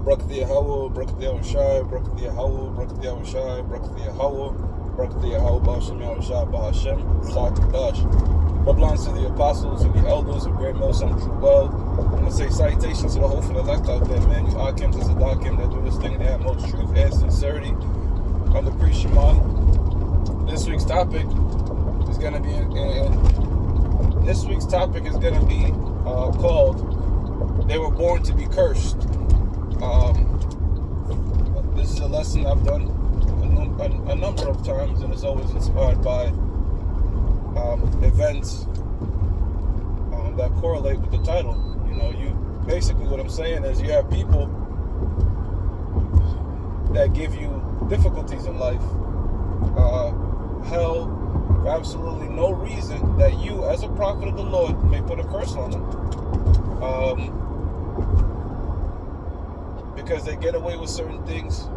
Barakati Yahweh, Barakati Yahushai, Barakati Yahweh, Barakati Yahushai, Barakati Yahweh, Barakati Yahweh, Ba'ashem Yahushai, Ba'ashem, Chakadash. Bloodlines to the apostles and the elders of Great Millstone True Well. I'm going to say salutations to the hopeful elect out there, man. You Akims and Zadakim that do this thing in the utmost truth and sincerity. I'm the priest Shimon. This week's topic is going to be called They Were Born to Be Cursed. This is a lesson I've done a number of times, and it's always inspired by events that correlate with the title. Basically what I'm saying is you have people that give you difficulties in life, hell, for absolutely no reason, that you, as a prophet of the Lord, may put a curse on them. Because they get away with certain things,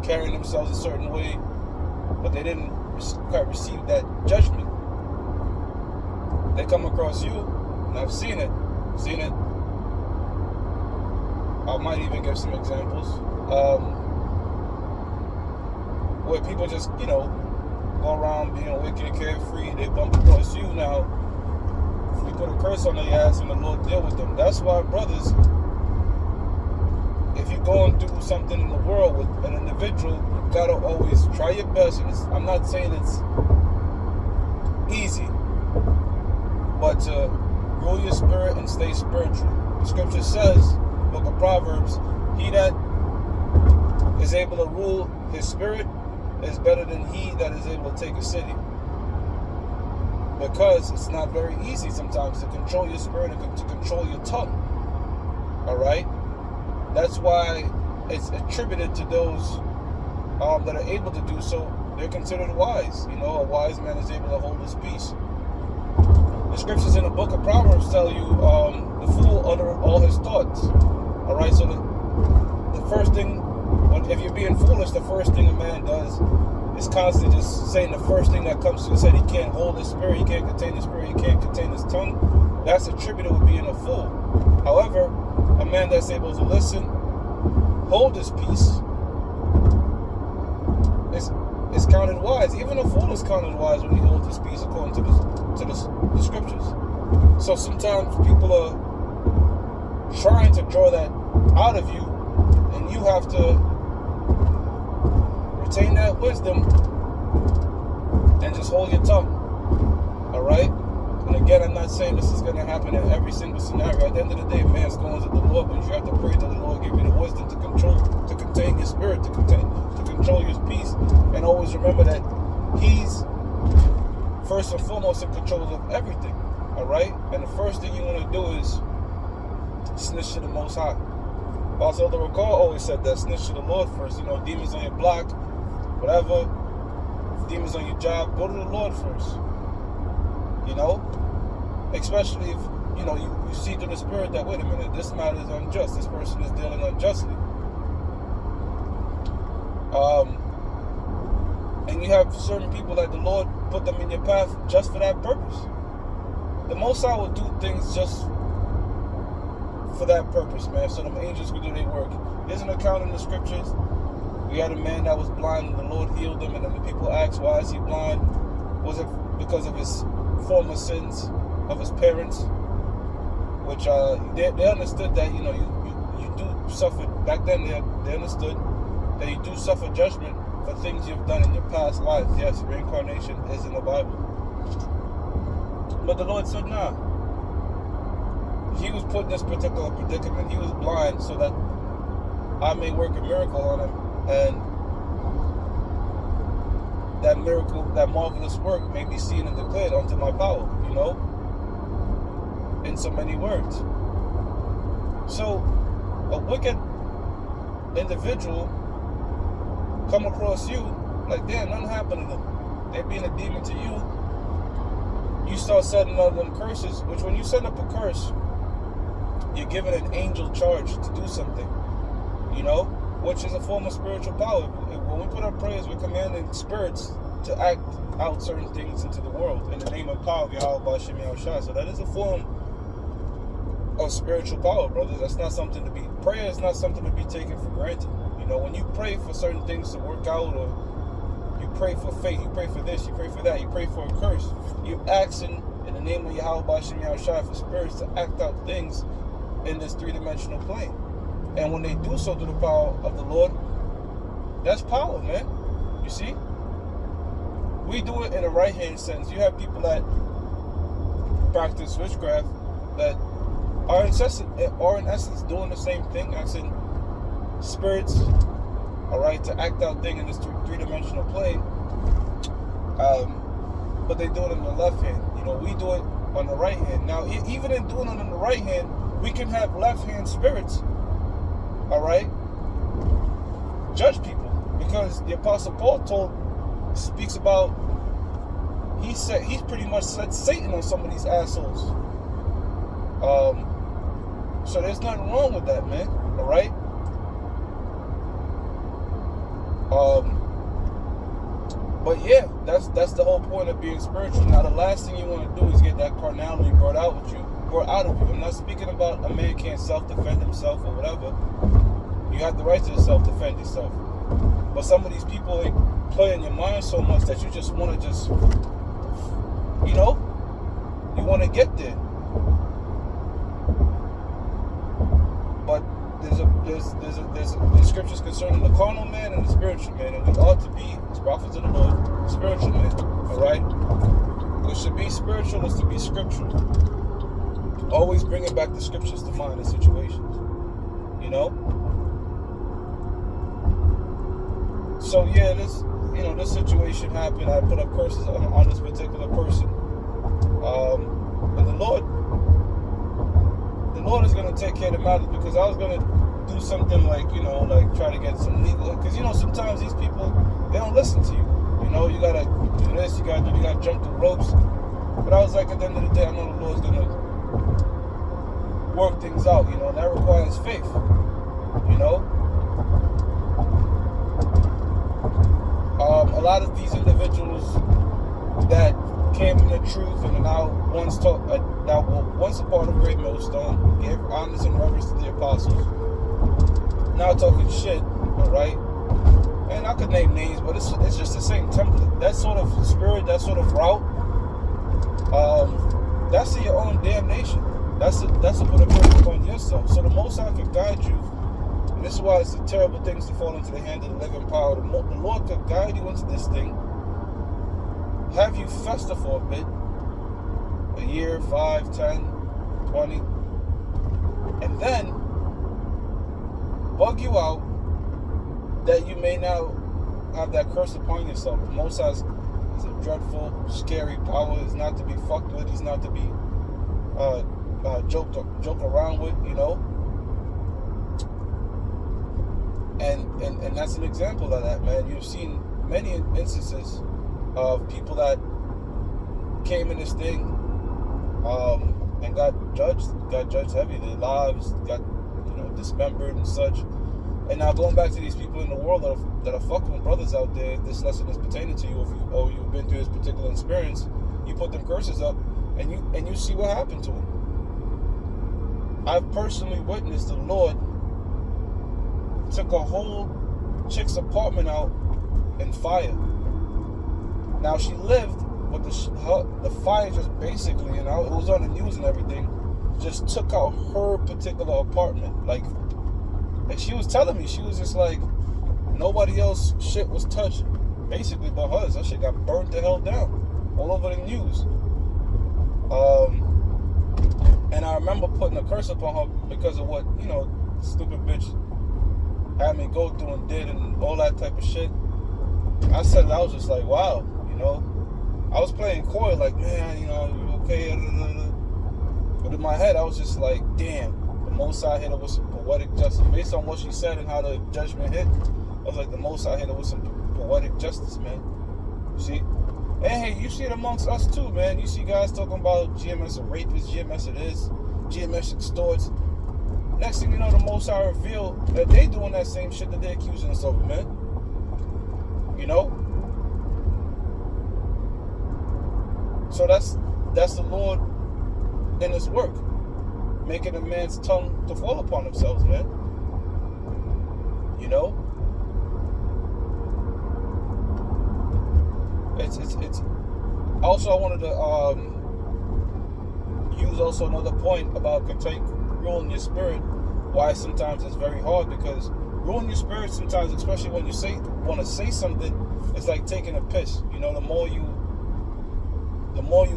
carrying themselves a certain way, but they didn't quite receive that judgment. They come across you, and I've seen it. I might even give some examples, where people just, go around being wicked, carefree. They bump across you. Now, we put a curse on their ass, and the Lord deal with them. That's why, brothers, if you're going through something in the world with an individual, you gotta always try your best. And I'm not saying it's easy, but to rule your spirit and stay spiritual. The scripture says, book of Proverbs, he that is able to rule his spirit is better than he that is able to take a city. Because it's not very easy sometimes to control your spirit and to control your tongue. Alright? That's why it's attributed to those that are able to do so. They're considered wise. A wise man is able to hold his peace. The scriptures in the book of Proverbs tell you the fool utter all his thoughts. Alright, so the first thing, if you're being foolish, the first thing a man does is constantly just saying the first thing that comes to his head. He can't hold his spirit, he can't contain his spirit, he can't contain his tongue. That's attributed with being a fool. However, a man that's able to listen, hold his peace, is counted wise. Even a fool is counted wise when he holds his peace, according to the scriptures. So sometimes people are trying to draw that out of you, and you have to retain that wisdom and just hold your tongue. Alright? And again, I'm not saying this is going to happen in every single scenario. At the end of the day, man's going to the Lord, but you have to pray that the Lord give you the wisdom to contain your spirit, to control your peace, and always remember that He's first and foremost in control of everything. Alright? And the first thing you want to do is snitch to the Most High. Also, the Rakar always said that, snitch to the Lord first. Demons on your block, whatever, demons on your job, go to the Lord first. Especially if, you see through the spirit that, wait a minute, this matter is unjust. This person is dealing unjustly. And you have certain people that the Lord put them in your path just for that purpose. The Most High will do things just for that purpose, man. So them angels could do their work. There's an account in the scriptures. We had a man that was blind, and the Lord healed him. And then the people asked, why is he blind? Was it because of his former sins of his parents? Which they understood that you do suffer. Back then they understood that you do suffer judgment for things you've done in your past life. Yes, reincarnation is in the Bible. But the Lord said, nah. He was put in this particular predicament. He was blind so that I may work a miracle on him, and that miracle, that marvelous work may be seen and declared unto my power, in so many words. So a wicked individual come across you, like, damn, nothing happened to them. They're being a demon to you. You start setting up them curses, which when you set up a curse, you're given an angel charge to do something, which is a form of spiritual power. When we put our prayers, we're commanding spirits to act out certain things into the world in the name and power of Yahweh Ba'ashem Yahushua. So that is a form of spiritual power, brothers. That's not something to be, prayer is not something to be taken for granted. You know, when you pray for certain things to work out, or you pray for faith, you pray for this, you pray for that, you pray for a curse, you're asking in the name of Yahweh Bashem Yahushua for spirits to act out things in this three-dimensional plane. And when they do so through the power of the Lord, that's power, man. You see? We do it in a right-hand sense. You have people that practice witchcraft that are in essence doing the same thing, asking spirits, all right, to act out thing in this three-dimensional plane. But they do it in the left hand. You know, we do it on the right hand. Now, even in doing it on the right hand, we can have left-hand spirits, all right, judge people, because the Apostle Paul speaks about, he's pretty much set Satan on some of these assholes. So there's nothing wrong with that, man. All right. But yeah, that's the whole point of being spiritual. Now, the last thing you want to do is get that carnality brought out of you. I'm not speaking about a man can't self-defend himself or whatever. You have the right to self-defend yourself. But some of these people, they play in your mind so much that you just want to just, you know, you want to get there. But there's scriptures concerning the carnal man and the spiritual man, and we ought to be, as prophets of the Lord, spiritual men. All right, what should be spiritual is to be scriptural. Always bringing back the scriptures to mind in situations. You know. So yeah, this situation happened. I put up curses on this particular person, and the Lord is going to take care of the matter, because I was going to do something like, you know, like try to get some legal, because, you know, sometimes these people, they don't listen to you. You know, you got to do this, you got to jump the ropes. But I was like, at the end of the day, I know the Lord's going to work things out, you know, and that requires faith, you know. A lot of these individuals that came in the truth and are now once a part of Great Millstone, gave honors and reverence to the apostles, now talking shit, all right? And I could name names, but it's just the same template. That sort of spirit, that sort of route, that's your own damnation. That's to put a curse upon yourself. So the Most High could guide you. And this is why it's a terrible things to fall into the hand of the living power. The Lord could guide you into this thing, have you fester for a bit, a year, 5, 10, 20, and then bug you out that you may now have that curse upon yourself. The Most High is a dreadful, scary power. It's not to be fucked with. It's not to be joke around with, you know. And that's an example of that, man. You've seen many instances of people that came in this thing and got judged heavy. Their lives got, you know, dismembered and such. And now going back to these people in the world that are fucking with brothers out there, this lesson is pertaining to you, or you've been through this particular experience, you put them curses up and you see what happened to them. I've personally witnessed the Lord took a whole chick's apartment out in fire. Now she lived, but the fire just basically, and it was on the news and everything, just took out her particular apartment. Like, and she was telling me, she was just like, nobody else shit was touched, basically, but hers. That shit got burnt the hell down, all over the news. And I remember putting a curse upon her because of what, you know, stupid bitch had me go through and did and all that type of shit. I said it, I was just like, wow, you know. I was playing coy, like, man, you know, you okay? But in my head, I was just like, damn, the Most High hit her with some poetic justice. Based on what she said and how the judgment hit, I was like, the Most High hit her with some poetic justice, man. You see? And hey, you see it amongst us too, man. You see guys talking about GMS a rapist, GMS it is, GMS extorts. Next thing you know, the Most High revealed that they doing that same shit that they're accusing us of, man. You know? So that's the Lord in His work. making a man's tongue to fall upon themselves, man. You know? It's also, I wanted to use also another point about ruling your spirit. Why sometimes it's very hard, because ruling your spirit sometimes, especially when you want to say something, it's like taking a piss. You know, the more you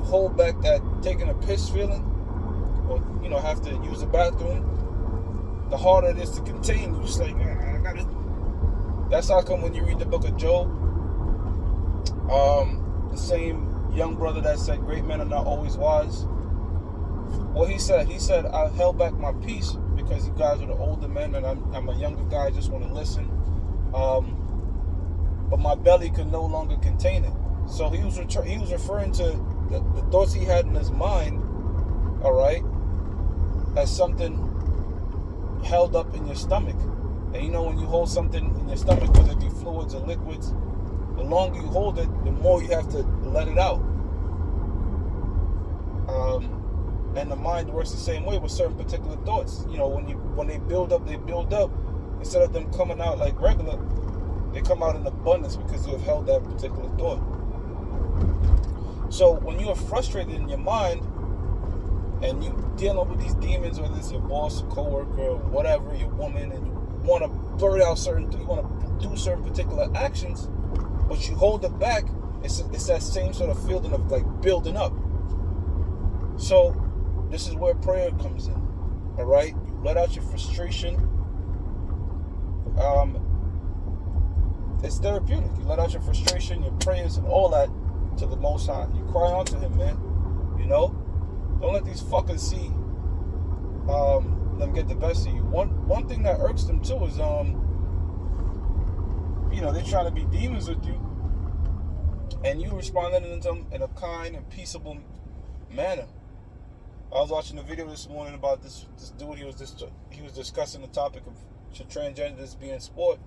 hold back that taking a piss feeling, or have to use the bathroom, the harder it is to contain. You just like, I got it. That's how come when you read the book of Job, the same young brother that said great men are not always wise. What he said, I held back my peace because you guys are the older men and I'm a younger guy, I just want to listen. But my belly could no longer contain it. So he was referring to the thoughts he had in his mind, all right, as something held up in your stomach. And when you hold something in your stomach, whether it be fluids or liquids, the longer you hold it, the more you have to let it out. And the mind works the same way with certain particular thoughts. When they build up, instead of them coming out like regular, they come out in abundance because you have held that particular thought. So when you are frustrated in your mind and you dealing with these demons, whether it's your boss, co-worker, or whatever, your woman, and you want to blurt out you want to do certain particular actions, but you hold it back, it's that same sort of feeling of like building up. So this is where prayer comes in. All right, you let out your frustration. It's therapeutic. You let out your frustration, your prayers, and all that to the Most High. You cry out to Him, man. Don't let these fuckers see them get the best of you. One thing that irks them too is they're trying to be demons with you, and you responding to them in a kind and peaceable manner. I was watching a video this morning about this dude. He was discussing the topic of transgenders being sport,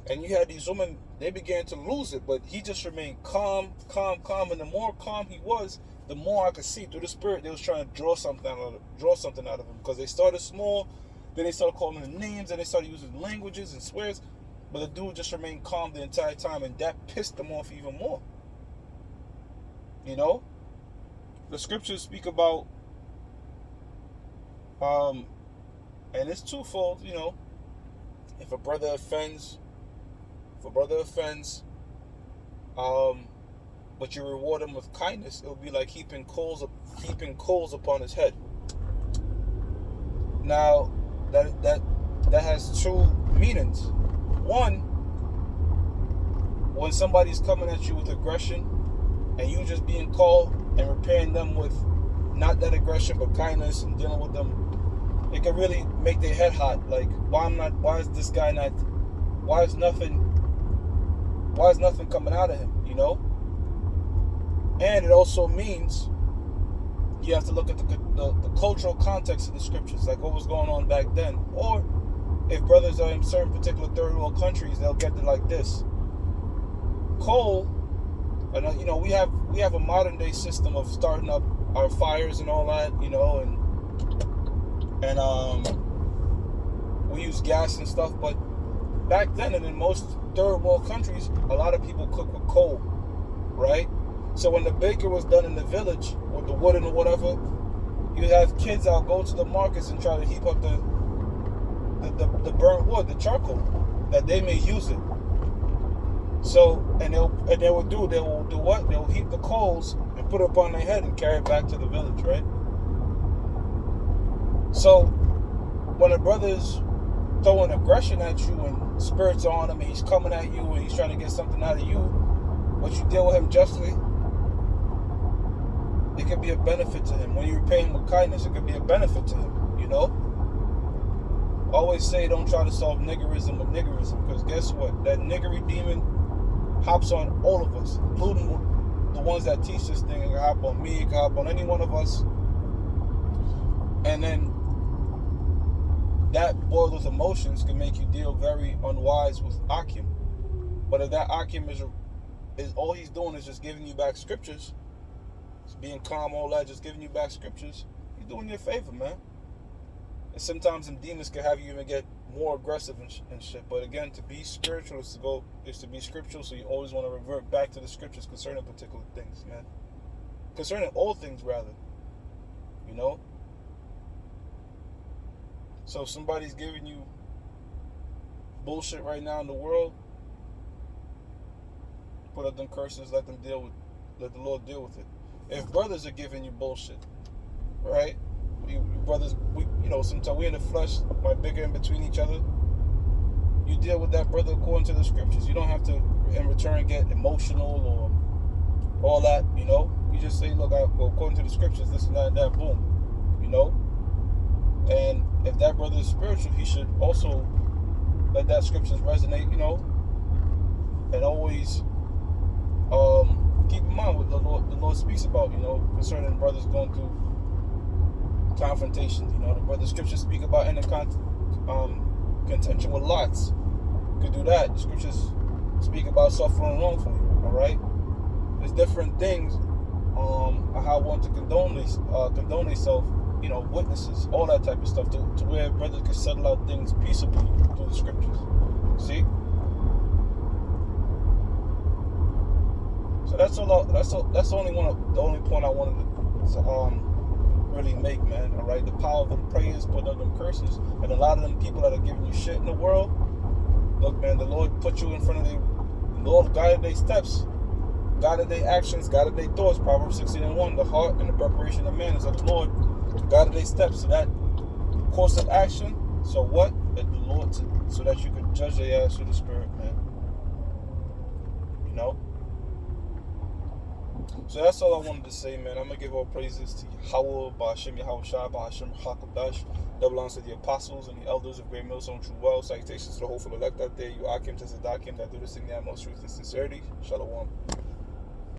and you had these women. They began to lose it, but he just remained calm. And the more calm he was, the more I could see through the spirit they was trying to draw something out of him, because they started small, then they started calling him names, and they started using languages and swears, but the dude just remained calm the entire time, and that pissed them off even more. The scriptures speak about, and it's twofold. If a brother offends, but you reward him with kindness, it'll be like heaping coals upon his head. Now, that has two meanings. One, when somebody's coming at you with aggression, and you just being calm and repaying them with not that aggression but kindness and dealing with them, it can really make their head hot. Like, why is nothing coming out of him, And it also means you have to look at the cultural context of the scriptures, like what was going on back then. Or if brothers are in certain particular third world countries, they'll get it like this. Coal, and we have a modern day system of starting up our fires and all that, and we use gas and stuff, but back then, and in most third world countries, a lot of people cook with coal, right? So when the baker was done in the village with the wood and whatever, you have kids out go to the markets and try to heap up the burnt wood, the charcoal, that they may use it. So, and they will do what? They'll heap the coals and put it up on their head and carry it back to the village, right? So when a brother's throwing aggression at you and spirits on him and he's coming at you and he's trying to get something out of you, but you deal with him justly, it could be a benefit to him. When you repay him with kindness, it could be a benefit to him, Always say don't try to solve niggerism with niggerism, because guess what? That niggery demon hops on all of us, including the ones that teach this thing. It can hop on me, it can hop on any one of us. And then that boiled with emotions can make you deal very unwise with Akim. But if that Akim is all he's doing is just giving you back scriptures, it's being calm, all that, just giving you back scriptures, he's doing you a favor, man. And sometimes them demons can have you even get more aggressive and shit. But again, to be spiritual is to be scriptural. So you always want to revert back to the scriptures concerning particular things, man. Concerning all things, rather. You know. So if somebody's giving you bullshit right now in the world, put up them curses. Let the Lord deal with it. If brothers are giving you bullshit, right? Brothers, sometimes we in the flesh, like bigger in between each other. You deal with that brother according to the scriptures. You don't have to, in return, get emotional or all that. You just say, look, according to the scriptures, this and that, boom. And if that brother is spiritual, he should also let that scriptures resonate, and always keep in mind what the Lord speaks about, concerning brothers going through confrontations. The scriptures speak about in the contention with lots. You could do that. The scriptures speak about suffering wrongfully. All right. There's different things on how one to condone themselves. Witnesses, all that type of stuff, to where brothers can settle out things peaceably through the scriptures. See. So that's the only point I wanted to really make, man. All right, the power of them prayers, putting up them curses, and a lot of them people that are giving you shit in the world. Look, man, the Lord put you in front of the Lord, guided their steps, guided their actions, guided their thoughts. Proverbs 16:1, the heart and the preparation of man is of the Lord, guided their steps. So that course of action. So what? That the Lord, so that you can judge their ass through the Spirit, man. So that's all I wanted to say, man. I'm going to give all praises to Yahweh, Ba'ashem Yahushua, Ba'ashem HaKadosh, double honors to the apostles and the elders of Great Millstone True Well. Salutations to the hopeful elect out there, you Akim, Tezadakim, that do this thing in the utmost truth and sincerity. Shalom.